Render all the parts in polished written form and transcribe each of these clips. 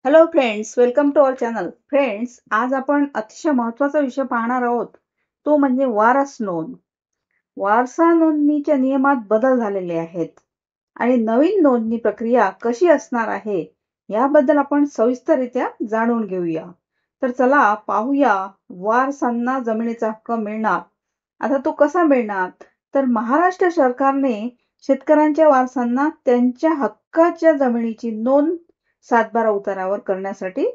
Hello friends, welcome to our channel. Friends, आज आपण अतिशय महत्त्वाचा विषय पाहणार आहोत. तो म्हणजे वारस नोंद. वारसा नोंदणीच्या नियमात बदल झालेले आहेत आणि नवीन नोंदणी प्रक्रिया कशी असणार आहे याबद्दल आपण सविस्तररित्या जाणून घेऊया. तर चला पाहूया वारसांना जमिनीचा हक्क मिळणार. आता तो कसा मिळणार? तर महाराष्ट्र सरकारने शेतकऱ्यांच्या वारसांना त्यांच्या हक्काच्या जमिनीची नोंद सातबारा उताऱ्यावर करण्यासाठी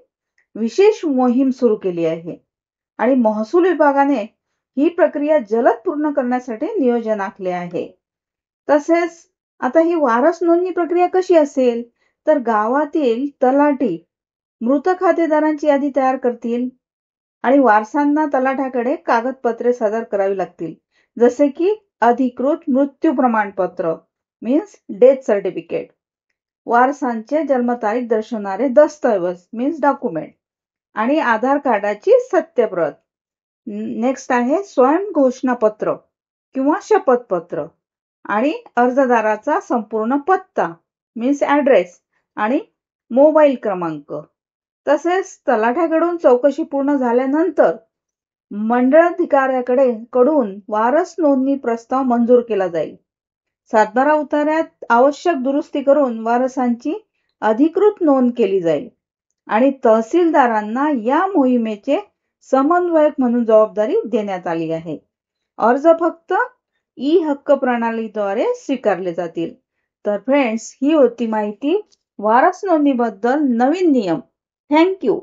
विशेष मोहीम सुरू केली आहे आणि महसूल विभागाने ही प्रक्रिया जलद पूर्ण करण्यासाठी नियोजन आखले आहे. तसेच आता ही वारस नोंदणी प्रक्रिया कशी असेल? तर गावातील तलाठी मृत खातेदारांची यादी तयार करतील आणि वारसांना तलाठ्याकडे कागदपत्रे सादर करावी लागतील, जसे की अधिकृत मृत्यू प्रमाणपत्र मीन्स डेथ सर्टिफिकेट, वारसांचे जन्मतारीख दर्शवणारे दस्तऐवज मीन्स डॉक्युमेंट आणि आधार कार्डाची सत्यप्रत. नेक्स्ट आहे स्वयंघोषणापत्र किंवा शपथपत्र आणि अर्जदाराचा संपूर्ण पत्ता मीन्स ऍड्रेस आणि मोबाईल क्रमांक. तसेच तलाठ्याकडून चौकशी पूर्ण झाल्यानंतर मंडळाधिकाऱ्याकडून वारस नोंदणी प्रस्ताव मंजूर केला जाईल. सातबारा उतार्यात आवश्यक दुरुस्ती करून वारसांची अधिकृत नोंद केली जाईल आणि तहसीलदारांना या मोहिमेचे समन्वयक म्हणून जबाबदारी देण्यात आली आहे. अर्ज फक्त ई हक्क प्रणालीद्वारे स्वीकारले जातील. तर फ्रेंड्स, ही होती माहिती वारस नोंदणीबद्दल नवीन नियम. थँक्यू.